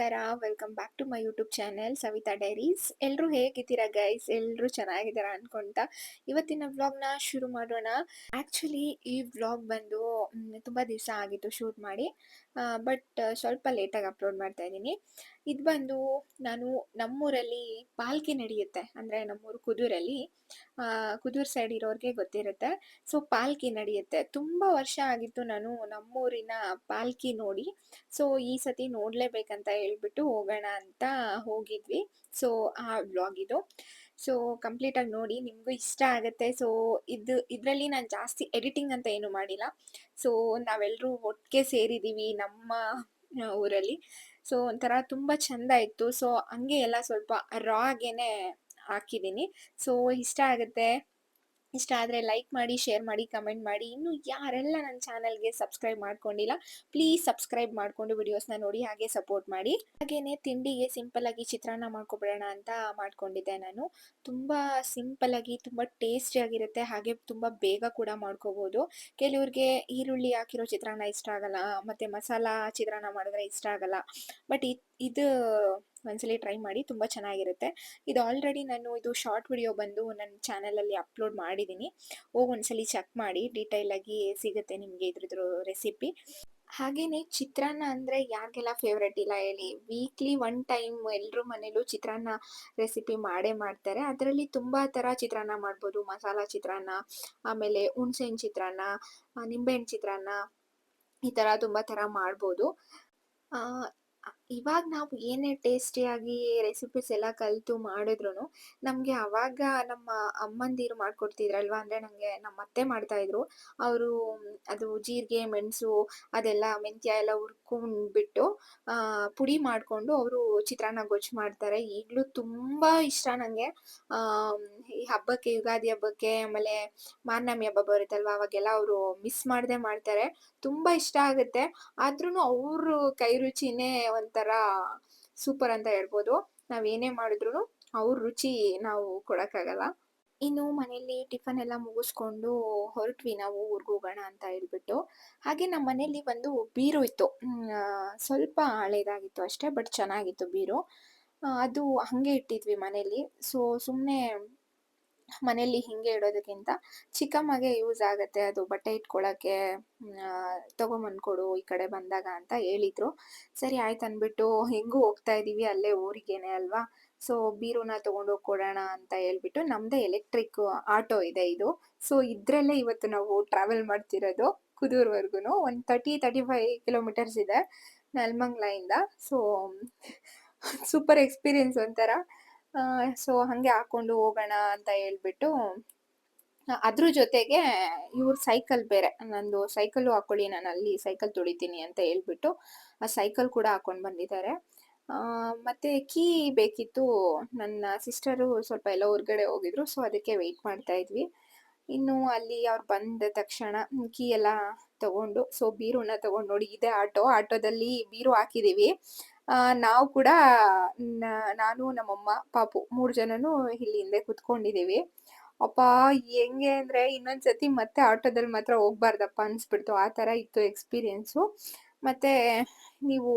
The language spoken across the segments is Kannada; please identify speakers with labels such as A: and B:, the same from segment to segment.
A: ನಮಸ್ಕಾರ. Welcome back to my YouTube channel Savita Diaries. ಎಲ್ಲರೂ ಹೇಗಿದ್ದೀರಾ ಗೈಸ್? ಎಲ್ಲರೂ ಚೆನ್ನಾಗಿದ್ದೀರಾ ಅನ್ಕೊಂತ ಇವತ್ತಿನ ವ್ಲಾಗ್ನ ಶುರು ಮಾಡೋಣ. ಆ್ಯಕ್ಚುಲಿ ಈ ವ್ಲಾಗ್ ಬಂದು ತುಂಬ ದಿವಸ ಆಗಿತ್ತು ಶೂಟ್ ಮಾಡಿ, ಬಟ್ ಸ್ವಲ್ಪ ಲೇಟಾಗಿ ಅಪ್ಲೋಡ್ ಮಾಡ್ತಾ ಇದ್ದೀನಿ. ಇದು ಬಂದು ನಾನು ನಮ್ಮೂರಲ್ಲಿ ಪಾಲ್ಕಿ ನಡೆಯುತ್ತೆ, ಅಂದರೆ ನಮ್ಮೂರು ಕುದೂರಲ್ಲಿ. ಕುದೂರು ಸೈಡ್ ಇರೋರಿಗೆ ಗೊತ್ತಿರುತ್ತೆ. ಸೊ ಪಾಲ್ಕಿ ನಡೆಯುತ್ತೆ. ತುಂಬ ವರ್ಷ ಆಗಿತ್ತು ನಾನು ನಮ್ಮೂರಿನ ಪಾಲ್ಕಿ ನೋಡಿ. ಸೊ ಈ ಸತಿ ನೋಡ್ಲೇಬೇಕಂತ ಹೇಳ್ಬಿಟ್ಟು ಹೋಗೋಣ ಅಂತ ಹೋಗಿದ್ವಿ. ಸೊ ಆ ವ್ಲಾಗ್ ಇದು. ಸೊ ಕಂಪ್ಲೀಟಾಗಿ ನೋಡಿ, ನಿಮಗೂ ಇಷ್ಟ ಆಗುತ್ತೆ. ಸೊ ಇದರಲ್ಲಿ ನಾನು ಜಾಸ್ತಿ ಎಡಿಟಿಂಗ್ ಅಂತ ಏನು ಮಾಡಿಲ್ಲ. ಸೊ ನಾವೆಲ್ಲರೂ ಒಟ್ಟಿಗೆ ಸೇರಿದ್ದೀವಿ ನಮ್ಮ ಊರಲ್ಲಿ. ಸೊ ಒಂಥರ ತುಂಬ ಚಂದ ಇತ್ತು. ಸೊ ಹಂಗೆ ಎಲ್ಲ ಸ್ವಲ್ಪ ರಾ ಆಗೇನೆ ಹಾಕಿದ್ದೀನಿ. ಸೊ ಇಷ್ಟ ಆಗುತ್ತೆ. ಇಷ್ಟ ಆದರೆ ಲೈಕ್ ಮಾಡಿ, ಶೇರ್ ಮಾಡಿ, ಕಮೆಂಟ್ ಮಾಡಿ. ಇನ್ನು ಯಾರೆಲ್ಲ ನನ್ನ ಚಾನಲ್ಗೆ ಸಬ್ಸ್ಕ್ರೈಬ್ ಮಾಡ್ಕೊಂಡಿಲ್ಲ, ಪ್ಲೀಸ್ ಸಬ್ಸ್ಕ್ರೈಬ್ ಮಾಡಿಕೊಂಡು ವಿಡಿಯೋಸ್ನ ನೋಡಿ ಹಾಗೆ ಸಪೋರ್ಟ್ ಮಾಡಿ. ಹಾಗೇನೆ ತಿಂಡಿಗೆ ಸಿಂಪಲ್ ಆಗಿ ಚಿತ್ರಾನ್ನ ಮಾಡ್ಕೊಬಿಡೋಣ ಅಂತ ಮಾಡ್ಕೊಂಡಿದ್ದೆ ನಾನು. ತುಂಬ ಸಿಂಪಲ್ ಆಗಿ ತುಂಬ ಟೇಸ್ಟಿಯಾಗಿರುತ್ತೆ, ಹಾಗೆ ತುಂಬ ಬೇಗ ಕೂಡ ಮಾಡ್ಕೋಬೋದು. ಕೆಲವ್ರಿಗೆ ಈರುಳ್ಳಿ ಹಾಕಿರೋ ಚಿತ್ರಾನ್ನ ಇಷ್ಟ ಆಗಲ್ಲ, ಮತ್ತು ಮಸಾಲ ಚಿತ್ರಾನ್ನ ಮಾಡಿದ್ರೆ ಇಷ್ಟ ಆಗಲ್ಲ. ಬಟ್ ಇದು ಒಂದ್ಸಲಿ ಟ್ರೈ ಮಾಡಿ, ತುಂಬ ಚೆನ್ನಾಗಿರುತ್ತೆ. ಇದು ಆಲ್ರೆಡಿ ನಾನು ಇದು ಶಾರ್ಟ್ ವಿಡಿಯೋ ಬಂದು ನನ್ನ ಚಾನಲಲ್ಲಿ ಅಪ್ಲೋಡ್ ಮಾಡಿದ್ದೀನಿ. ಹೋಗಿ ಒಂದ್ಸಲಿ ಚೆಕ್ ಮಾಡಿ, ಡೀಟೇಲ್ ಆಗಿ ಸಿಗುತ್ತೆ ನಿಮಗೆ ಇದ್ರದ್ದು ರೆಸಿಪಿ. ಹಾಗೇನೆ ಚಿತ್ರಾನ್ನ ಅಂದರೆ ಯಾರಿಗೆಲ್ಲ ಫೇವ್ರೆಟ್ ಇಲ್ಲ ಹೇಳಿ? ವೀಕ್ಲಿ ಒನ್ ಟೈಮ್ ಎಲ್ಲರೂ ಮನೇಲೂ ಚಿತ್ರಾನ್ನ ರೆಸಿಪಿ ಮಾಡೇ ಮಾಡ್ತಾರೆ. ಅದರಲ್ಲಿ ತುಂಬ ಥರ ಚಿತ್ರಾನ್ನ ಮಾಡ್ಬೋದು. ಮಸಾಲ ಚಿತ್ರಾನ್ನ, ಆಮೇಲೆ ಹುಣ್ಸೆಹಣ್ಣು ಚಿತ್ರಾನ್ನ, ನಿಂಬೆಹಣ್ಣು ಚಿತ್ರಾನ್ನ, ಈ ಥರ ತುಂಬ ಥರ ಮಾಡ್ಬೋದು. ಆ, ಇವಾಗ ನಾವು ಏನೇ ಟೇಸ್ಟಿಯಾಗಿ ರೆಸಿಪೀಸ್ ಎಲ್ಲ ಕಲಿತು ಮಾಡಿದ್ರು ನಮಗೆ ಅವಾಗ ನಮ್ಮ ಅಮ್ಮಂದಿರು ಮಾಡ್ಕೊಡ್ತಿದ್ರಲ್ವಾ, ಅಂದರೆ ನನಗೆ ನಮ್ಮ ಅತ್ತೆ ಮಾಡ್ತಾಯಿದ್ರು. ಅವರು ಅದು ಜೀರಿಗೆ, ಮೆಣಸು, ಅದೆಲ್ಲ ಮೆಂತ್ಯ ಎಲ್ಲ ಹುರ್ಕೊಂಡ್ಬಿಟ್ಟು ಪುಡಿ ಮಾಡಿಕೊಂಡು ಅವರು ಚಿತ್ರಾನ್ನ ಗೊಜ್ಜು ಮಾಡ್ತಾರೆ. ಈಗಲೂ ತುಂಬ ಇಷ್ಟ ನನಗೆ. ಈ ಹಬ್ಬಕ್ಕೆ, ಯುಗಾದಿ ಹಬ್ಬಕ್ಕೆ, ಆಮೇಲೆ ಮಾರ್ನಮಿ ಹಬ್ಬ ಬರುತ್ತಲ್ವ, ಅವಾಗೆಲ್ಲ ಅವರು ಮಿಸ್ ಮಾಡದೆ ಮಾಡ್ತಾರೆ. ತುಂಬ ಇಷ್ಟ ಆಗುತ್ತೆ. ಆದ್ರೂ ಅವ್ರ ಕೈ ರುಚಿನೇ ಒಂಥರ ಸೂಪರ್ ಅಂತ ಹೇಳ್ಬೋದು. ನಾವೇನೇ ಮಾಡಿದ್ರು ಅವ್ರ ರುಚಿ ನಾವು ಕೊಡೋಕ್ಕಾಗಲ್ಲ. ಇನ್ನು ಮನೇಲಿ ಟಿಫನ್ ಎಲ್ಲ ಮುಗಿಸ್ಕೊಂಡು ಹೊರಟ್ವಿ ನಾವು ಊರಿಗೆ ಹೋಗೋಣ ಅಂತ ಹೇಳ್ಬಿಟ್ಟು. ಹಾಗೆ ನಮ್ಮ ಮನೇಲಿ ಒಂದು ಬೀರು ಇತ್ತು. ಸ್ವಲ್ಪ ಹಳೇದಾಗಿತ್ತು ಅಷ್ಟೇ, ಬಟ್ ಚೆನ್ನಾಗಿತ್ತು ಬೀರು. ಅದು ಹಾಗೆ ಇಟ್ಟಿದ್ವಿ ಮನೇಲಿ. ಸೊ ಸುಮ್ಮನೆ ಮನೇಲಿ ಹಿಂಗೆ ಇಡೋದಕ್ಕಿಂತ ಚಿಕ್ಕಮ್ಮಗೆ ಯೂಸ್ ಆಗುತ್ತೆ, ಅದು ಬಟ್ಟೆ ಇಟ್ಕೊಳ್ಳೋಕ್ಕೆ ತೊಗೊಂಬಂದು ಕೊಡು ಈ ಕಡೆ ಬಂದಾಗ ಅಂತ ಹೇಳಿದ್ರು. ಸರಿ ಆಯ್ತು ಅಂದ್ಬಿಟ್ಟು ಹೆಂಗೂ ಹೋಗ್ತಾ ಇದ್ದೀವಿ ಅಲ್ಲೇ ಊರಿಗೇನೆ ಅಲ್ವಾ. ಸೊ ಬೀರುನ ತೊಗೊಂಡೋಗಿ ಕೊಡೋಣ ಅಂತ ಹೇಳ್ಬಿಟ್ಟು, ನಮ್ಮದೇ ಎಲೆಕ್ಟ್ರಿಕ್ ಆಟೋ ಇದೆ ಇದು. ಸೊ ಇದರಲ್ಲೇ ಇವತ್ತು ನಾವು ಟ್ರಾವೆಲ್ ಮಾಡ್ತಿರೋದು ಕುದೂರ್ವರ್ಗು. ಒಂದು 35 ಕಿಲೋಮೀಟರ್ಸ್ ಇದೆ ನೆಲಮಂಗಲದಿಂದ. ಸೊ ಸೂಪರ್ ಎಕ್ಸ್ಪೀರಿಯನ್ಸ್ ಒಂಥರ. ಸೊ ಹಾಗೆ ಹಾಕ್ಕೊಂಡು ಹೋಗೋಣ ಅಂತ ಹೇಳ್ಬಿಟ್ಟು, ಅದ್ರ ಜೊತೆಗೆ ಇವ್ರ ಸೈಕಲ್ ಬೇರೆ, ನಂದು ಸೈಕಲ್ಲು ಹಾಕ್ಕೊಳ್ಳಿ, ನಾನು ಅಲ್ಲಿ ಸೈಕಲ್ ತುಳಿತೀನಿ ಅಂತ ಹೇಳ್ಬಿಟ್ಟು ಆ ಸೈಕಲ್ ಕೂಡ ಹಾಕ್ಕೊಂಡು ಬಂದಿದ್ದಾರೆ. ಮತ್ತು ಕೀ ಬೇಕಿತ್ತು. ನನ್ನ ಸಿಸ್ಟರು ಸ್ವಲ್ಪ ಎಲ್ಲ ಹೊರ್ಗಡೆ ಹೋಗಿದ್ರು, ಸೊ ಅದಕ್ಕೆ ವೆಯ್ಟ್ ಮಾಡ್ತಾ ಇದ್ವಿ. ಇನ್ನು ಅಲ್ಲಿ ಅವ್ರು ಬಂದ ತಕ್ಷಣ ಕೀ ಎಲ್ಲ ತಗೊಂಡು, ಸೊ ಬೀರುನ ತಗೊಂಡು ನೋಡಿ, ಇದೇ ಆಟೋದಲ್ಲಿ ಬೀರು ಹಾಕಿದ್ದೀವಿ. ನಾವು ಕೂಡ ನಾನು, ನಮ್ಮಮ್ಮ, ಪಾಪು 3 ಜನನು ಇಲ್ಲಿ ಹಿಂದೆ ಕುತ್ಕೊಂಡಿದ್ದೀವಿ. ಅಪ್ಪ ಹೆಂಗೆ ಅಂದರೆ ಇನ್ನೊಂದ್ಸತಿ ಮತ್ತೆ ಆಟೋದಲ್ಲಿ ಮಾತ್ರ ಹೋಗ್ಬಾರ್ದಪ್ಪ ಅನಿಸ್ಬಿಡ್ತು. ಆ ಥರ ಇತ್ತು ಎಕ್ಸ್ಪೀರಿಯೆನ್ಸು. ಮತ್ತು ನೀವು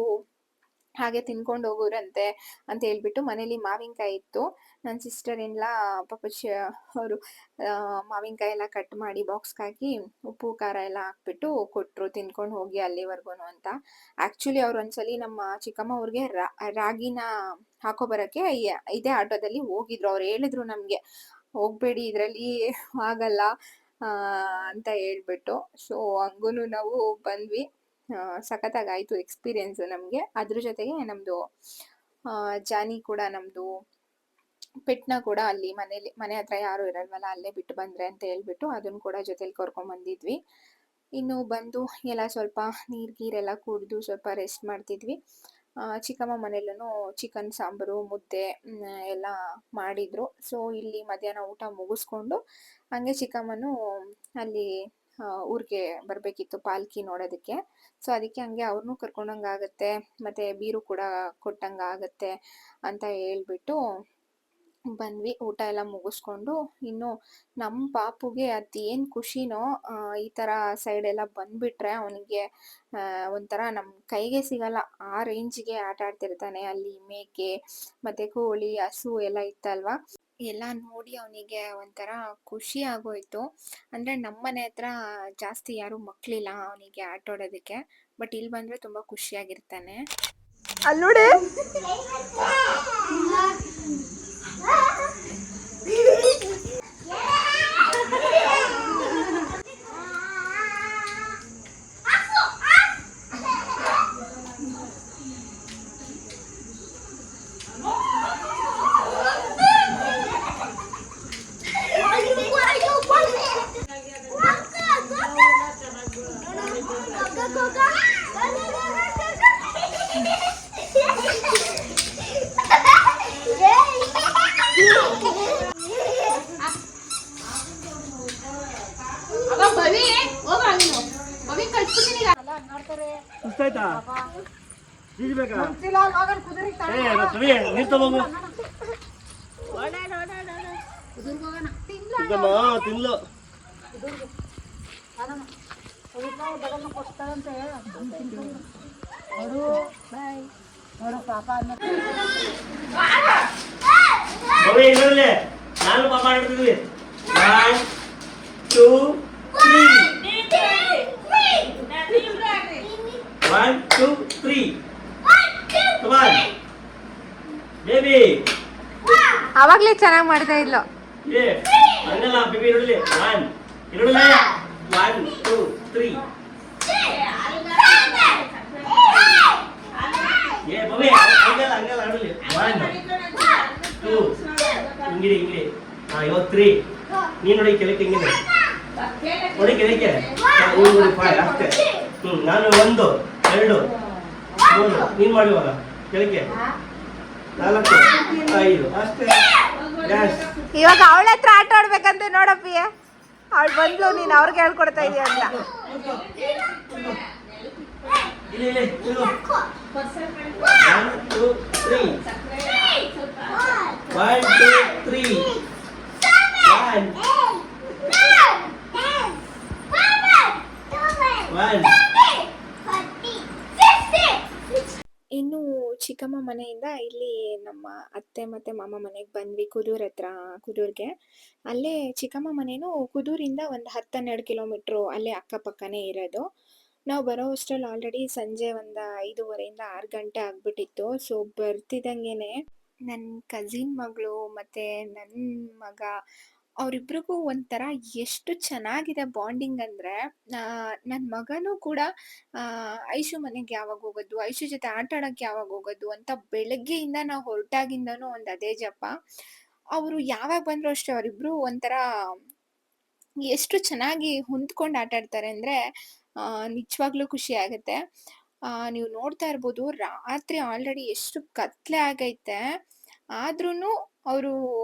A: ಹಾಗೆ ತಿನ್ಕೊಂಡು ಹೋಗೋರಂತೆ ಅಂತ ಹೇಳ್ಬಿಟ್ಟು ಮನೇಲಿ ಮಾವಿನಕಾಯಿ ಇತ್ತು. ನನ್ನ ಸಿಸ್ಟರ್ ಎಲ್ಲ ಪಾಪ ಅವರು ಮಾವಿನಕಾಯಿ ಎಲ್ಲ ಕಟ್ ಮಾಡಿ ಬಾಕ್ಸ್ಗೆ ಹಾಕಿ ಉಪ್ಪು ಖಾರ ಎಲ್ಲ ಹಾಕ್ಬಿಟ್ಟು ಕೊಟ್ಟರು, ತಿನ್ಕೊಂಡು ಹೋಗಿ ಅಲ್ಲಿವರೆಗೂ ಅಂತ. ಆ್ಯಕ್ಚುಲಿ ಅವ್ರು ಒಂದ್ಸಲಿ ನಮ್ಮ ಚಿಕ್ಕಮ್ಮ ಅವ್ರಿಗೆ ರಾಗಿನ ಹಾಕೋಬರೋಕ್ಕೆ ಇದೇ ಆಟೋದಲ್ಲಿ ಹೋಗಿದ್ರು. ಅವ್ರು ಹೇಳಿದ್ರು ನಮಗೆ, ಹೋಗಬೇಡಿ ಇದರಲ್ಲಿ ಆಗಲ್ಲ ಅಂತ ಹೇಳ್ಬಿಟ್ಟು. ಸೊ ಹಂಗೂ ನಾವು ಬಂದ್ವಿ. ಸಖತ್ತಾಗಾಯಿತು ಎಕ್ಸ್ಪೀರಿಯೆನ್ಸು ನಮಗೆ. ಅದ್ರ ಜೊತೆಗೆ ನಮ್ಮದು ಜಾನಿ ಕೂಡ, ನಮ್ಮದು ಪೆಟ್ನ ಕೂಡ ಅಲ್ಲಿ ಮನೆ ಹತ್ರ ಯಾರು ಇರಲ್ವಲ್ಲ, ಅಲ್ಲೇ ಬಿಟ್ಟು ಬಂದರೆ ಅಂತ ಹೇಳ್ಬಿಟ್ಟು ಅದನ್ನು ಕೂಡ ಜೊತೆಲಿ ಕರ್ಕೊಂಬಂದಿದ್ವಿ. ಇನ್ನು ಬಂದು ಎಲ್ಲ ಸ್ವಲ್ಪ ನೀರು ಗೀರೆಲ್ಲ ಕುಡಿದು ಸ್ವಲ್ಪ ರೆಸ್ಟ್ ಮಾಡ್ತಿದ್ವಿ. ಚಿಕ್ಕಮ್ಮ ಮನೇಲೂ ಚಿಕನ್ ಸಾಂಬಾರು, ಮುದ್ದೆ ಎಲ್ಲ ಮಾಡಿದರು. ಸೊ ಇಲ್ಲಿ ಮಧ್ಯಾಹ್ನ ಊಟ ಮುಗಿಸ್ಕೊಂಡು ಹಾಗೆ ಚಿಕ್ಕಮ್ಮನೂ ಅಲ್ಲಿ ಊರಿಗೆ ಬರಬೇಕಿತ್ತು ಪಾಲ್ಕಿ ನೋಡೋದಕ್ಕೆ. ಸೊ ಅದಕ್ಕೆ ಹಂಗೆ ಅವ್ರನ್ನೂ ಕರ್ಕೊಂಡಂಗಾಗುತ್ತೆ, ಮತ್ತು ಬೀರು ಕೂಡ ಕೊಟ್ಟಂಗಾಗುತ್ತೆ ಅಂತ ಹೇಳ್ಬಿಟ್ಟು ಬಂದ್ವಿ. ಊಟ ಎಲ್ಲ ಮುಗಿಸ್ಕೊಂಡು ಇನ್ನು ನಮ್ಮ ಪಾಪುಗೆ ಅದೇನು ಖುಷಿನೋ ಈ ಥರ ಸೈಡೆಲ್ಲ ಬಂದ್ಬಿಟ್ರೆ ಅವನಿಗೆ ಒಂಥರ ನಮ್ಮ ಕೈಗೆ ಸಿಗಲ್ಲ ಆ ರೇಂಜಿಗೆ ಆಟ ಆಡ್ತಿರ್ತಾನೆ. ಅಲ್ಲಿ ಮೇಕೆ ಮತ್ತೆ ಕೋಳಿ, ಹಸು ಎಲ್ಲ ಇತ್ತಲ್ವಾ, ಎಲ್ಲ ನೋಡಿ ಅವನಿಗೆ ಒಂಥರ ಖುಷಿ ಆಗೋಯ್ತು. ಅಂದ್ರೆ ನಮ್ಮನೆ ಹತ್ರ ಜಾಸ್ತಿ ಯಾರು ಮಕ್ಳಿಲ್ಲ ಅವನಿಗೆ ಆಟಾಡೋದಕ್ಕೆ. ಬಟ್ ಇಲ್ಲಿ ಬಂದ್ರೆ ತುಂಬಾ ಖುಷಿಯಾಗಿರ್ತಾನೆ. ಅಲ್ಲಿ ನೋಡಿ
B: ಸುಸ್ತಾಯ್ತಾ ಈಜ್ಬೇಕಾ ನೀರ್ ತಗೋಗು ತಿನ್ಲು ಇನ್ನೊಂದೇ ನಾನು ಪಾಪ ಆಡ್ತಿದ್ವಿ 1 2 3 1 2 3 come on baby
A: ಅವಾಗ್ಲೇ ಚೆನ್ನಾಗಿ ಮಾಡ್ತಾ ಇದ್ಲು.
B: ಏ ಹಂಗಲ್ಲ ಬೇಬಿ ಇರಲಿ 1 ಇರಲಿ 1 2 3 ಏ ಬಬಿ ಹಂಗಲ್ಲ ಆಡಲಿ 1 2 ಹಿಂಗಿಡಿ ಇವಾಗ 3 ನೀನು ನೋಡಿ ಕೆಳಕ್ಕೆ ಹಿಂಗಿದೆ ನೋಡಿ ಕೆಳಕ್ಕೆ ನೀನು ನೋಡಿ 5 ಅಷ್ಟೇ. ನಾನು 1 2 3 ನೀನು ಮಾಡುವಾಗ ಕೆಳಕ್ಕೆ 4 5 ಅಷ್ಟೇ.
A: ಇವಾಗ ಅವಳ ಹತ್ರ ಆಟ ಆಡ್ಬೇಕಂತ ನೋಡಪ್ಪಿ, ಅವಳು ಬಂದ್ಲು, ನೀನು ಅವ್ರಿಗೆ ಹೇಳ್ಕೊಡ್ತಾ ಇದೀಯ ಅಂತ.
B: ಇಲ್ಲಿ 1 2 3 1 2 3 1
A: ಇನ್ನು ಚಿಕ್ಕಮ್ಮ ಮನೆಯಿಂದ ಇಲ್ಲಿ ನಮ್ಮ ಅತ್ತೆ ಮತ್ತೆ ಮಾಮ ಮನೆಗೆ ಬಂದ್ವಿ, ಕುದೂರ್ ಹತ್ರ, ಕುದೂರ್ಗೆ. ಅಲ್ಲೇ ಚಿಕ್ಕಮ್ಮ ಮನೇನು ಕುದೂರಿಂದ ಒಂದು 10-12 ಕಿಲೋಮೀಟ್ರು ಅಲ್ಲೇ ಅಕ್ಕಪಕ್ಕನೇ ಇರೋದು. ನಾವು ಬರೋ ಅಷ್ಟ್ರಲ್ಲಿ ಆಲ್ರೆಡಿ ಸಂಜೆ ಒಂದು 5:30 6 ಗಂಟೆ ಆಗ್ಬಿಟ್ಟಿತ್ತು. ಸೊ ಬರ್ತಿದ್ದಂಗೆನೆ ನನ್ನ ಕಸಿನ್ ಮಗಳು ಮತ್ತೆ ನನ್ನ ಮಗ ಅವರಿಬ್ರಿಗೂ ಒಂಥರ ಎಷ್ಟು ಚೆನ್ನಾಗಿದೆ ಬಾಂಡಿಂಗ್ ಅಂದರೆ, ನನ್ನ ಮಗನೂ ಕೂಡ ಐಶು ಮನೆಗೆ ಯಾವಾಗ ಹೋಗೋದು, ಐಶು ಜೊತೆ ಆಟ ಆಡೋಕ್ಕೆ ಯಾವಾಗ ಹೋಗೋದು ಅಂತ ಬೆಳಗ್ಗೆಯಿಂದ ನಾವು ಹೊರಟಾಗಿಂದನೂ ಒಂದು ಅದೇ ಜಪ. ಅವರು ಯಾವಾಗ ಬಂದರೂ ಅಷ್ಟೇ ಅವರಿಬ್ರು ಒಂಥರ ಎಷ್ಟು ಚೆನ್ನಾಗಿ ಹೊಂದ್ಕೊಂಡು ಆಟ ಆಡ್ತಾರೆ ಅಂದರೆ ನಿಜವಾಗ್ಲೂ ಖುಷಿ ಆಗುತ್ತೆ. ನೀವು ನೋಡ್ತಾ ಇರ್ಬೋದು, ರಾತ್ರಿ ಆಲ್ರೆಡಿ ಎಷ್ಟು ಕತ್ಲೆ ಆಗೈತೆ, ಆದ್ರೂ ಅವರು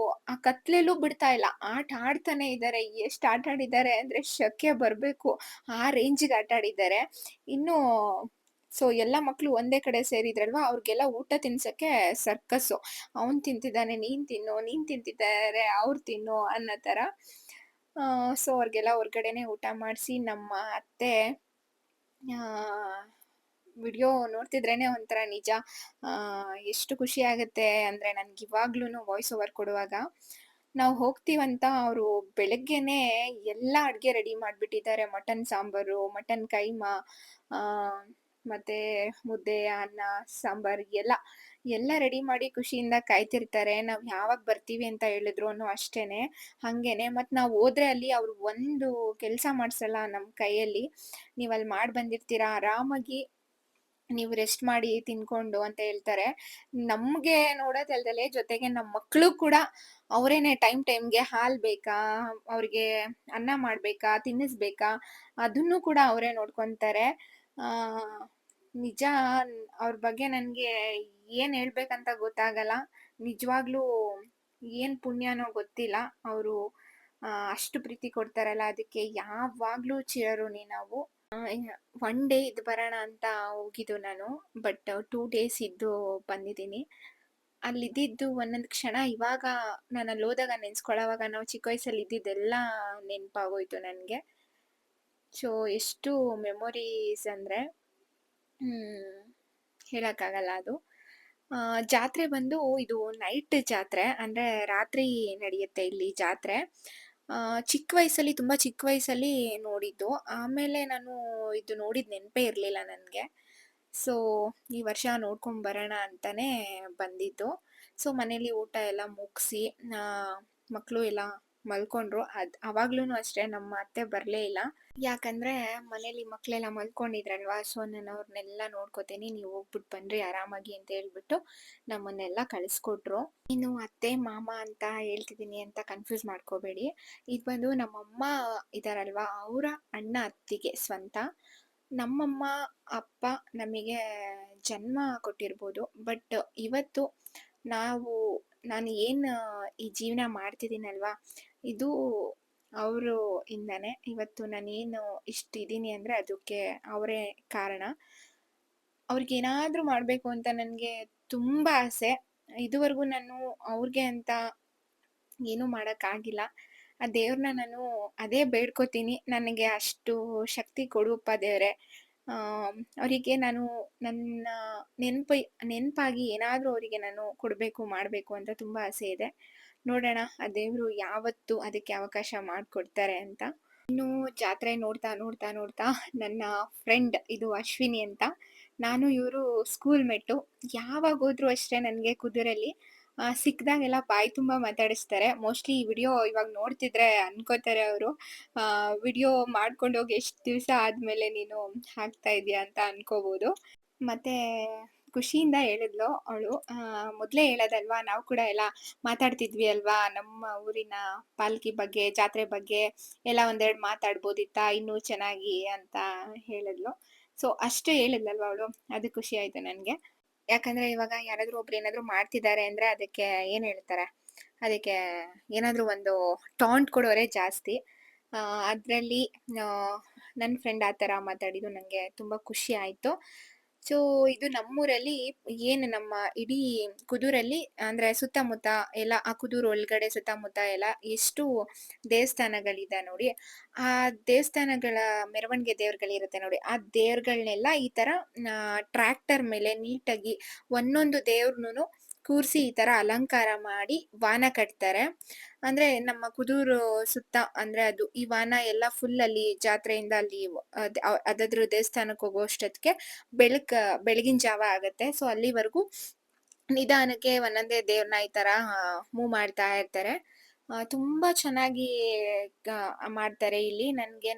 A: ಆ ಕತ್ಲೆಲ್ಲೂ ಬಿಡ್ತಾ ಇಲ್ಲ, ಆಟ ಆಡ್ತಾನೆ ಇದ್ದಾರೆ. ಎಷ್ಟು ಆಟ ಆಡಿದ್ದಾರೆ ಅಂದರೆ ಶಕೆ ಬರಬೇಕು, ಆ ರೇಂಜಿಗೆ ಆಟ ಆಡಿದ್ದಾರೆ. ಇನ್ನು ಸೊ ಎಲ್ಲ ಮಕ್ಕಳು ಒಂದೇ ಕಡೆ ಸೇರಿದ್ರಲ್ವಾ, ಅವ್ರಿಗೆಲ್ಲ ಊಟ ತಿನ್ಸೋಕ್ಕೆ ಸರ್ಕಸ್ಸು. ಅವ್ನು ತಿಂತಿದ್ದಾನೆ, ನೀನು ತಿನ್ನು, ನೀನು ತಿಂತಿದ್ದಾರೆ ಅವ್ರು ತಿನ್ನು ಅನ್ನೋ ಥರ. ಸೊ ಅವ್ರಿಗೆಲ್ಲ ಹೊರ್ಗಡೆನೆ ಊಟ ಮಾಡಿಸಿ ನಮ್ಮ ಅತ್ತೆ ವಿಡಿಯೋ ನೋಡ್ತಿದ್ರೇನೆ ಒಂಥರ ನಿಜ ಎಷ್ಟು ಖುಷಿ ಆಗುತ್ತೆ ಅಂದರೆ, ನನ್ಗೆ ಇವಾಗ್ಲೂ ವಾಯ್ಸ್ ಓವರ್ ಕೊಡುವಾಗ ನಾವು ಹೋಗ್ತೀವಂತ ಅವರು ಬೆಳಗ್ಗೆನೆ ಎಲ್ಲ ಅಡುಗೆ ರೆಡಿ ಮಾಡಿಬಿಟ್ಟಿದ್ದಾರೆ. ಮಟನ್ ಸಾಂಬಾರು, ಮಟನ್ ಕೈಮಾ, ಮತ್ತು ಮುದ್ದೆ, ಅನ್ನ, ಸಾಂಬಾರು ಎಲ್ಲ ರೆಡಿ ಮಾಡಿ ಖುಷಿಯಿಂದ ಕಾಯ್ತಿರ್ತಾರೆ. ನಾವು ಯಾವಾಗ ಬರ್ತೀವಿ ಅಂತ ಹೇಳಿದ್ರು ಅಷ್ಟೇನೆ. ಹಾಗೇನೆ ಮತ್ತು ನಾವು ಹೋದ್ರೆ ಅಲ್ಲಿ ಅವರು ಒಂದು ಕೆಲಸ ಮಾಡಿಸಲ್ಲ ನಮ್ಮ ಕೈಯಲ್ಲಿ. ನೀವು ಅಲ್ಲಿ ಮಾಡಿ ಬಂದಿರ್ತೀರಾ, ಆರಾಮಾಗಿ ನೀವು ರೆಸ್ಟ್ ಮಾಡಿ ತಿನ್ಕೊಂಡು ಅಂತ ಹೇಳ್ತಾರೆ. ನಮಗೆ ನೋಡೋದಲ್ದಲೆ ಜೊತೆಗೆ ನಮ್ಮ ಮಕ್ಕಳು ಕೂಡ ಅವರೇನೆ ಟೈಮ್ಗೆ ಹಾಲು ಬೇಕಾ, ಅವ್ರಿಗೆ ಅನ್ನ ಮಾಡಬೇಕಾ, ತಿನ್ನಿಸ್ಬೇಕಾ, ಅದನ್ನು ಕೂಡ ಅವರೇ ನೋಡ್ಕೊತಾರೆ. ನಿಜ ಅವ್ರ ಬಗ್ಗೆ ನನಗೆ ಏನು ಹೇಳ್ಬೇಕಂತ ಗೊತ್ತಾಗಲ್ಲ. ನಿಜವಾಗ್ಲೂ ಏನು ಪುಣ್ಯನೋ ಗೊತ್ತಿಲ್ಲ. ಅವರು ಅಷ್ಟು ಪ್ರೀತಿ ಕೊಡ್ತಾರಲ್ಲ, ಅದಕ್ಕೆ ಯಾವಾಗಲೂ ಚಿರಋಣಿ ನಾವು. 1 ಡೇ ಇದ್ದು ಬರೋಣ ಅಂತ ಹೋಗಿದ್ದು ನಾನು, ಬಟ್ 2 ಡೇಸ್ ಇದ್ದು ಬಂದಿದ್ದೀನಿ. ಅಲ್ಲಿದ್ದಿದ್ದು ಒಂದೊಂದು ಕ್ಷಣ ಇವಾಗ ನಾನು ಅಲ್ಲಿ ಹೋದಾಗ ನೆನ್ಸ್ಕೊಳ್ಳೋವಾಗ ನಾವು ಚಿಕ್ಕ ವಯಸ್ಸಲ್ಲಿ ಇದ್ದಿದ್ದೆಲ್ಲ ನೆನಪಾಗೋಯ್ತು ನನಗೆ. ಸೊ ಎಷ್ಟು ಮೆಮೊರೀಸ್ ಅಂದರೆ ಹೇಳೋಕ್ಕಾಗಲ್ಲ ಅದು. ಜಾತ್ರೆ ಬಂದು ಇದು ನೈಟ್ ಜಾತ್ರೆ ಅಂದರೆ ರಾತ್ರಿ ನಡೆಯುತ್ತೆ ಇಲ್ಲಿ ಜಾತ್ರೆ. ಚಿಕ್ಕ ವಯಸ್ಸಲ್ಲಿ ತುಂಬ ಚಿಕ್ಕ ವಯಸ್ಸಲ್ಲಿ ನೋಡಿದ್ದು. ಆಮೇಲೆ ನಾನು ಇದು ನೋಡಿದ ನೆನಪೇ ಇರಲಿಲ್ಲ ನನಗೆ. ಸೊ ಈ ವರ್ಷ ನೋಡ್ಕೊಂಡು ಬರೋಣ ಅಂತಾನೇ ಬಂದಿದ್ದು. ಸೊ ಮನೇಲಿ ಊಟ ಎಲ್ಲ ಮುಗಿಸಿ ಮಕ್ಕಳು ಎಲ್ಲ ಮಲ್ಕೊಂಡ್ರು. ಅವಾಗ್ಲೂ ಅಷ್ಟೇ ನಮ್ಮ ಅತ್ತೆ ಬರಲೇ ಇಲ್ಲ. ಯಾಕಂದ್ರೆ ಮನೇಲಿ ಮಕ್ಕಳೆಲ್ಲ ಮಲ್ಕೊಂಡಿದ್ರಲ್ವಾ, ಸೊ ನಾನು ಅವ್ರನ್ನೆಲ್ಲ ನೋಡ್ಕೋತೀನಿ, ನೀವು ಹೋಗ್ಬಿಟ್ಟು ಬನ್ರಿ ಆರಾಮಾಗಿ ಅಂತ ಹೇಳ್ಬಿಟ್ಟು ನಮ್ಮನ್ನೆಲ್ಲ ಕಳಿಸ್ಕೊಟ್ರು. ಇನ್ನು ಅತ್ತೆ ಮಾಮ ಅಂತ ಹೇಳ್ತಿದ್ದೀನಿ ಅಂತ ಕನ್ಫ್ಯೂಸ್ ಮಾಡ್ಕೋಬೇಡಿ. ಇದು ಬಂದು ನಮ್ಮಮ್ಮ ಇದಾರಲ್ವಾ, ಅವರ ಅಣ್ಣ ಅತ್ತಿಗೆ ಸ್ವಂತ. ನಮ್ಮಮ್ಮ ಅಪ್ಪ ನಮಗೆ ಜನ್ಮ ಕೊಟ್ಟಿರ್ಬೋದು, ಬಟ್ ಇವತ್ತು ನಾನು ಏನು ಈ ಜೀವನ ಮಾಡ್ತಿದ್ದೀನಲ್ವಾ, ಇದು ಅವರು ಇಂದಾನೆ. ಇವತ್ತು ನಾನೇನು ಇಷ್ಟಿದ್ದೀನಿ ಅಂದರೆ ಅದಕ್ಕೆ ಅವರೇ ಕಾರಣ. ಅವ್ರಿಗೇನಾದರೂ ಮಾಡಬೇಕು ಅಂತ ನನಗೆ ತುಂಬ ಆಸೆ. ಇದುವರೆಗೂ ನಾನು ಅವ್ರಿಗೆ ಅಂತ ಏನೂ ಮಾಡೋಕ್ಕಾಗಿಲ್ಲ. ಆ ದೇವ್ರನ್ನ ನಾನು ಅದೇ ಬೇಡ್ಕೋತೀನಿ, ನನಗೆ ಅಷ್ಟು ಶಕ್ತಿ ಕೊಡುವಪ್ಪ ದೇವರೇ. ಅವರಿಗೆ ನಾನು ನನ್ನ ನೆನಪಾಗಿ ಏನಾದರೂ ಅವರಿಗೆ ನಾನು ಕೊಡಬೇಕು, ಮಾಡಬೇಕು ಅಂತ ತುಂಬ ಆಸೆ ಇದೆ. ನೋಡೋಣ ಆ ದೇವರು ಯಾವತ್ತು ಅದಕ್ಕೆ ಅವಕಾಶ ಮಾಡಿಕೊಡ್ತಾರೆ ಅಂತ. ಇನ್ನು ಜಾತ್ರೆ ನೋಡ್ತಾ ನೋಡ್ತಾ ನೋಡ್ತಾ ನನ್ನ ಫ್ರೆಂಡ್ ಇದು ಅಶ್ವಿನಿ ಅಂತ, ನಾನು ಇವರು ಸ್ಕೂಲ್ ಮೇಟು. ಯಾವಾಗ ಹೋದ್ರು ಅಷ್ಟೇ ನನಗೆ ಕುದುರೆಲಿ ಸಿಕ್ಕಿದಾಗೆಲ್ಲ ಬಾಯಿ ತುಂಬ ಮಾತಾಡಿಸ್ತಾರೆ. ಮೋಸ್ಟ್ಲಿ ಈ ವಿಡಿಯೋ ಇವಾಗ ನೋಡ್ತಿದ್ರೆ ಅನ್ಕೋತಾರೆ ಅವರು, ವಿಡಿಯೋ ಮಾಡ್ಕೊಂಡು ಹೋಗಿ ಎಷ್ಟು ದಿವಸ ಆದಮೇಲೆ ನೀನು ಹಾಕ್ತಾ ಇದೀಯ ಅಂತ ಅನ್ಕೋಬೋದು. ಮತ್ತೆ ಖುಷಿಯಿಂದ ಹೇಳಿದ್ಲು ಅವಳು, ಮೊದಲೇ ಹೇಳೋದಲ್ವಾ, ನಾವು ಕೂಡ ಎಲ್ಲ ಮಾತಾಡ್ತಿದ್ವಿ ಅಲ್ವಾ ನಮ್ಮ ಊರಿನ ಪಾಲ್ಕಿ ಬಗ್ಗೆ, ಜಾತ್ರೆ ಬಗ್ಗೆ ಎಲ್ಲ ಒಂದೆರಡು ಮಾತಾಡ್ಬೋದಿತ್ತಾ ಇನ್ನೂ ಚೆನ್ನಾಗಿ ಅಂತ ಹೇಳಿದ್ಲು. ಸೊ ಅಷ್ಟು ಹೇಳಿದ್ಲಲ್ವಾ ಅವಳು, ಅದು ಖುಷಿ ಆಯ್ತು ನನಗೆ. ಯಾಕಂದ್ರೆ ಇವಾಗ ಯಾರಾದ್ರೂ ಒಬ್ರು ಏನಾದ್ರು ಮಾಡ್ತಿದ್ದಾರೆ ಅಂದ್ರೆ ಅದಕ್ಕೆ ಏನ್ ಹೇಳ್ತಾರೆ, ಅದಕ್ಕೆ ಏನಾದ್ರೂ ಒಂದು ಟಾಂಟ್ ಕೊಡೋರೆ ಜಾಸ್ತಿ. ಅದ್ರಲ್ಲಿ ನನ್ನ ಫ್ರೆಂಡ್ ಆ ಥರ ಮಾತಾಡಿದ್ದು ನಂಗೆ ತುಂಬಾ ಖುಷಿ ಆಯ್ತು. ಸೊ ಇದು ನಮ್ಮೂರಲ್ಲಿ ಏನು ನಮ್ಮ ಇಡೀ ಕುದೂರಲ್ಲಿ ಅಂದ್ರೆ ಸುತ್ತಮುತ್ತ ಎಲ್ಲ ಆ ಕುದೂರು ಒಳಗಡೆ ಸುತ್ತಮುತ್ತ ಎಲ್ಲ ಎಷ್ಟು ದೇವಸ್ಥಾನಗಳಿದೆ ನೋಡಿ. ಆ ದೇವಸ್ಥಾನಗಳ ಮೆರವಣಿಗೆ ದೇವ್ರುಗಳಿರುತ್ತೆ ನೋಡಿ, ಆ ದೇವ್ರುಗಳ್ನೆಲ್ಲ ಈ ತರ ಟ್ರ್ಯಾಕ್ಟರ್ ಮೇಲೆ ನೀಟಾಗಿ ಒಂದೊಂದು ದೇವ್ರನ್ನೂ ಕೂರ್ಸಿ ಈ ತರ ಅಲಂಕಾರ ಮಾಡಿ ವಾನ ಕಟ್ತಾರೆ. ಅಂದ್ರೆ ನಮ್ಮ ಕುದೂರು ಸುತ್ತ ಅಂದ್ರೆ ಅದು ಈ ವಾನ ಎಲ್ಲ ಫುಲ್ ಅಲ್ಲಿ ಜಾತ್ರೆಯಿಂದ ಅಲ್ಲಿ ಅದಾದ್ರ ದೇವಸ್ಥಾನಕ್ಕೆ ಹೋಗೋಷ್ಟೊತ್ತಿಗೆ ಬೆಳಗಿನ ಜಾವ ಆಗತ್ತೆ. ಸೊ ಅಲ್ಲಿವರೆಗೂ ನಿಧಾನಕ್ಕೆ ಒಂದೊಂದೇ ದೇವ್ರನ್ನ ಈ ತರ ಮೂವ್ ಮಾಡ್ತಾ ಇರ್ತಾರೆ. ತುಂಬಾ ಚೆನ್ನಾಗಿ ಮಾಡ್ತಾರೆ ಇಲ್ಲಿ.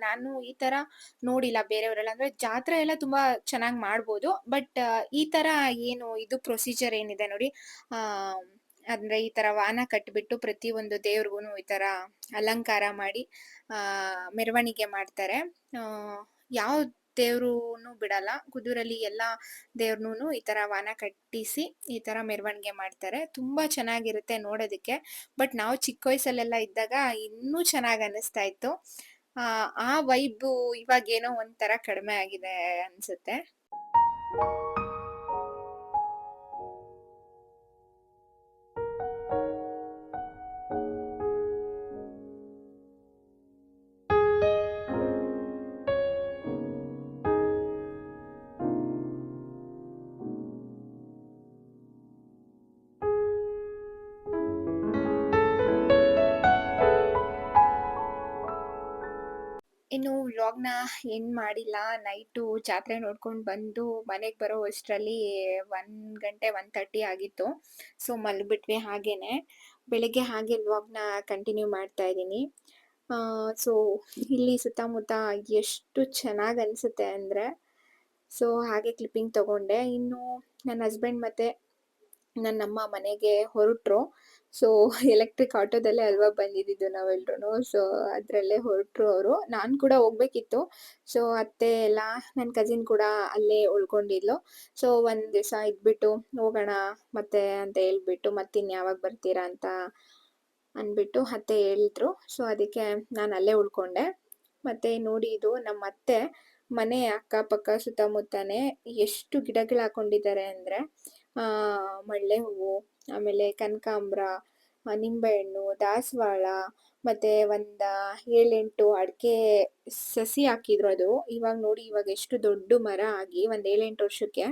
A: ನಾನು ಈ ತರ ನೋಡಿಲ್ಲ ಬೇರೆಯವರೆಲ್ಲ. ಅಂದ್ರೆ ಜಾತ್ರೆ ಎಲ್ಲ ತುಂಬಾ ಚೆನ್ನಾಗಿ ಮಾಡ್ಬೋದು, ಬಟ್ ಈ ತರ ಏನು ಇದು ಪ್ರೊಸೀಜರ್ ಏನಿದೆ ನೋಡಿ, ಆ ಅಂದ್ರೆ ಈ ತರ ವಾನ ಕಟ್ಬಿಟ್ಟು ಪ್ರತಿಯೊಂದು ದೇವ್ರಿಗೂನು ಈ ತರ ಅಲಂಕಾರ ಮಾಡಿ ಮೆರವಣಿಗೆ ಮಾಡ್ತಾರೆ. ಯಾವ ದೇವ್ರುನು ಬಿಡಲ್ಲ, ಕುದೂರಲ್ಲಿ ಎಲ್ಲಾ ದೇವ್ರನ್ನೂ ಈ ತರ ವಾನ ಕಟ್ಟಿಸಿ ಈ ತರ ಮೆರವಣಿಗೆ ಮಾಡ್ತಾರೆ. ತುಂಬಾ ಚೆನ್ನಾಗಿರುತ್ತೆ ನೋಡೋದಕ್ಕೆ. ಬಟ್ ನಾವು ಚಿಕ್ಕ ವಯಸ್ಸಲ್ಲೆಲ್ಲ ಇದ್ದಾಗ ಇನ್ನೂ ಚೆನ್ನಾಗ್ ಅನಿಸ್ತಾ ಇತ್ತು. ಆ ವೈಬು ಇವಾಗೇನೋ ಒಂಥರ ಕಡಿಮೆ ಆಗಿದೆ ಅನ್ಸುತ್ತೆ. ಇನ್ನು ವ್ಲಾಗ್ನ ಎಂಡ್ ಮಾಡಿಲ್ಲ. ನೈಟು ಜಾತ್ರೆ ನೋಡ್ಕೊಂಡು ಬಂದು ಮನೆಗೆ ಬರೋ ಅಷ್ಟರಲ್ಲಿ 1 ಗಂಟೆ 1:30 ಆಗಿತ್ತು. ಸೊ ಮಲಗ್ಬಿಟ್ವಿ ಹಾಗೇನೆ. ಬೆಳಿಗ್ಗೆ ಹಾಗೆ ವ್ಲಾಗ್ನ ಕಂಟಿನ್ಯೂ ಮಾಡ್ತಾ ಇದ್ದೀನಿ. ಸೊ ಇಲ್ಲಿ ಸುತ್ತಮುತ್ತ ಎಷ್ಟು ಚೆನ್ನಾಗಿ ಅನಿಸುತ್ತೆ ಅಂದರೆ, ಸೊ ಹಾಗೆ ಕ್ಲಿಪ್ಪಿಂಗ್ ತಗೊಂಡೆ. ಇನ್ನು ನನ್ನ ಹಸ್ಬೆಂಡ್ ಮತ್ತೆ ನನ್ನಮ್ಮ ಮನೆಗೆ ಹೊರಟ್ರು. ಸೊ ಎಲೆಕ್ಟ್ರಿಕ್ ಆಟೋದಲ್ಲೇ ಅಲ್ವಾ ಬಂದಿದ್ದು ನಾವೆಲ್ರೂ. ಸೊ ಅದರಲ್ಲೇ ಹೊರಟ್ರು ಅವರು. ನಾನು ಕೂಡ ಹೋಗ್ಬೇಕಿತ್ತು. ಸೊ ಅತ್ತೆ ಎಲ್ಲ ನನ್ನ ಕಸಿನ್ ಕೂಡ ಅಲ್ಲೇ ಉಳ್ಕೊಂಡಿದ್ಲು. ಸೊ ಒಂದು ದಿವಸ ಇದ್ಬಿಟ್ಟು ಹೋಗೋಣ ಮತ್ತೆ ಅಂತ ಹೇಳ್ಬಿಟ್ಟು, ಮತ್ತಿನ್ಯಾವಾಗ ಬರ್ತೀರಾ ಅಂತ ಅಂದ್ಬಿಟ್ಟು ಅತ್ತೆ ಹೇಳಿದ್ರು. ಸೊ ಅದಕ್ಕೆ ನಾನು ಅಲ್ಲೇ ಉಳ್ಕೊಂಡೆ. ಮತ್ತೆ ನೋಡಿ, ಇದು ನಮ್ಮ ಅತ್ತೆ ಮನೆ ಅಕ್ಕಪಕ್ಕ ಸುತ್ತಮುತ್ತನೇ ಎಷ್ಟು ಗಿಡಗಳು ಹಾಕೊಂಡಿದ್ದಾರೆ ಅಂದರೆ, ಮಲ್ಲೆ ಹೂವು, ಆಮೇಲೆ ಕನಕಾಂಬ್ರ, ನಿಂಬೆಹಣ್ಣು, ದಾಸವಾಳ ಮತ್ತೆ ಒಂದ 7-8 ಅಡಿಕೆ ಸಸಿ ಹಾಕಿದ್ರು ಅದು. ಇವಾಗ ನೋಡಿ ಇವಾಗ ಎಷ್ಟು ದೊಡ್ಡ ಮರ ಆಗಿ ಒಂದ್ 7-8 ವರ್ಷಕ್ಕೆ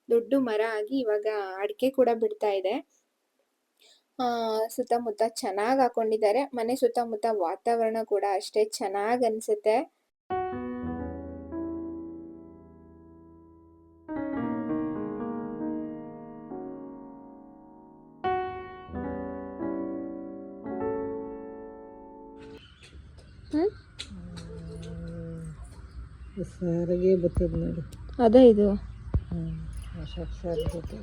A: ದೊಡ್ಡ ಮರ ಆಗಿ ಇವಾಗ ಅಡಿಕೆ ಕೂಡ ಬಿಡ್ತಾ ಇದೆ. ಸುತ್ತಮುತ್ತ ಚೆನ್ನಾಗ್ ಹಾಕೊಂಡಿದ್ದಾರೆ. ಮನೆ ಸುತ್ತಮುತ್ತ ವಾತಾವರಣ ಕೂಡ ಅಷ್ಟೇ ಚೆನ್ನಾಗ್ ಅನ್ಸುತ್ತೆ.
C: ಸಾರಿಗೆ ಬರ್ತದೆ ನೋಡಿ.
A: ಅದೇ ಇದು
C: ಅಶೋಕ್ ಸಾರಿಗೆ ಬರ್ತದೆ.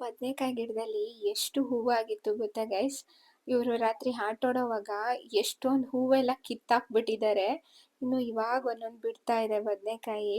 A: ಬದನೆಕಾಯಿ ಗಿಡದಲ್ಲಿ ಎಷ್ಟು ಹೂವಾಗಿತ್ತು ಗೊತ್ತಾ ಗೈಸ್. ಇವರು ರಾತ್ರಿ ಆಟಾಡೋವಾಗ ಎಷ್ಟೊಂದು ಹೂವೆಲ್ಲ ಕಿತ್ತಾಕ್ಬಿಟ್ಟಿದ್ದಾರೆ. ಇನ್ನು ಇವಾಗ ಒಂದೊಂದು ಬಿಡ್ತಾ ಇದೆ ಬದನೆಕಾಯಿ.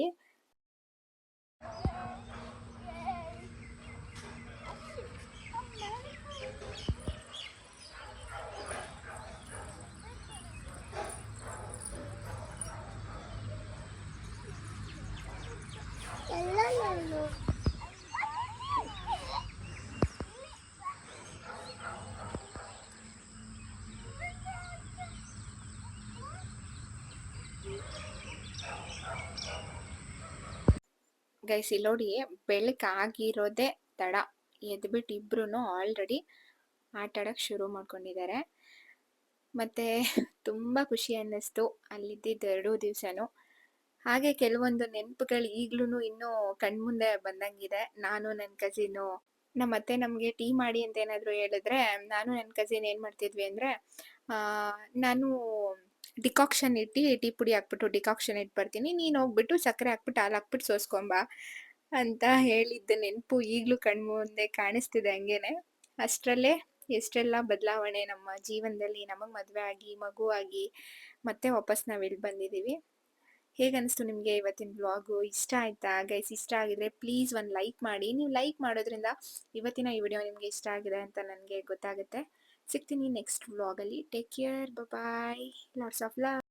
A: ಗೈಸ್ ಇಲ್ಲಿ ನೋಡಿ, ಬೆಳಕಾಗಿರೋದೇ ತಡ. ಎದ್ಬಿಟ್ಟು ಇಬ್ರು ಆಲ್ರೆಡಿ ಆಟಾಡಕ್ ಶುರು ಮಾಡ್ಕೊಂಡಿದ್ದಾರೆ. ಮತ್ತೆ ತುಂಬಾ ಖುಷಿ ಅನ್ನಿಸ್ತು ಅಲ್ಲಿದ್ದಿದ್ದು 2 ದಿವ್ಸನು. ಹಾಗೆ ಕೆಲವೊಂದು ನೆನಪುಗಳು ಈಗ್ಲೂ ಇನ್ನೂ ಕಣ್ಮುಂದೆ ಬಂದಂಗಿದೆ. ನಾನು ನನ್ನ ಕಸಿನು ನಮ್ಮತ್ತೆ ನಮ್ಗೆ ಟೀ ಮಾಡಿ ಅಂತ ಏನಾದ್ರು ಹೇಳಿದ್ರೆ, ನಾನು ನನ್ನ ಕಸಿನ್ ಏನ್ ಮಾಡ್ತಿದ್ವಿ ಅಂದ್ರೆ, ನಾನು ಡಿಕಾಕ್ಷನ್ ಇಟ್ಟು ಟೀ ಪುಡಿ ಹಾಕ್ಬಿಟ್ಟು ಡಿಕಾಕ್ಷನ್ ಇಟ್ಟು ಬರ್ತೀನಿ, ನೀನು ಹೋಗ್ಬಿಟ್ಟು ಸಕ್ಕರೆ ಹಾಕ್ಬಿಟ್ಟು ಹಾಲು ಹಾಕ್ಬಿಟ್ಟು ಸೋಸ್ಕೊಂಬ ಅಂತ ಹೇಳಿದ್ದ ನೆನಪು ಈಗ್ಲೂ ಕಣ್ಮುಂದೆ ಕಾಣಿಸ್ತಿದೆ ಹಂಗೇನೆ. ಅಷ್ಟರಲ್ಲೇ ಎಷ್ಟೆಲ್ಲ ಬದಲಾವಣೆ ನಮ್ಮ ಜೀವನದಲ್ಲಿ. ನಮಗ್ ಮದ್ವೆ ಆಗಿ ಮಗು ಆಗಿ ಮತ್ತೆ ವಾಪಸ್ ನಾವ್ ಇಲ್ಲಿ ಬಂದಿದೀವಿ. ಹೇಗನ್ನಿಸ್ತು ನಿಮ್ಗೆ ಇವತ್ತಿನ ವ್ಲಾಗು? ಇಷ್ಟ ಆಯ್ತಾ ಗೈಸ್? ಇಷ್ಟ ಆಗಿದ್ರೆ ಪ್ಲೀಸ್ ಒಂದು ಲೈಕ್ ಮಾಡಿ. ನೀವು ಲೈಕ್ ಮಾಡೋದ್ರಿಂದ ಇವತ್ತಿನ ಈ ವಿಡಿಯೋ ನಿಮ್ಗೆ ಇಷ್ಟ ಆಗಿದೆ ಅಂತ ನನಗೆ ಗೊತ್ತಾಗುತ್ತೆ. ಸಿಗ್ತೀನಿ ನೆಕ್ಸ್ಟ್ ವ್ಲಾಗಲ್ಲಿ. Take care, bye, lots of love.